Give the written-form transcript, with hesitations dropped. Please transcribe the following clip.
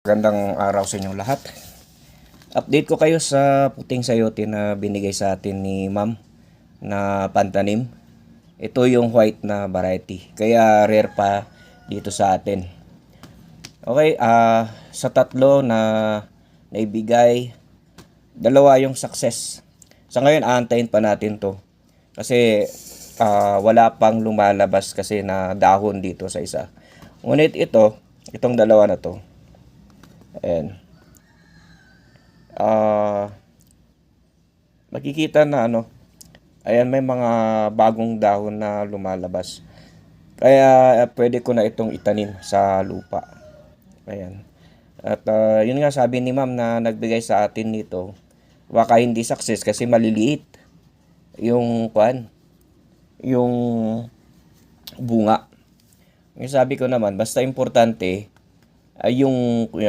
Magandang araw sa inyong lahat. Update ko kayo sa puting sayote na binigay sa atin ni ma'am na pantanim. Ito yung white na variety. Kaya rare pa dito sa atin. Okay, sa tatlo na naibigay, dalawa yung success. Sa ngayon, aantayin pa natin to. Kasi wala pang lumalabas kasi na dahon dito sa isa. Ngunit itong dalawa na to, ayan. Makikita na ayan, may mga bagong dahon na lumalabas. Kaya pwede ko na itong itanim sa lupa. Ayan. At yun nga sabi ni ma'am na nagbigay sa atin nito, baka hindi success kasi maliliit yung yung bunga. Yung sabi ko naman, basta importante ay yung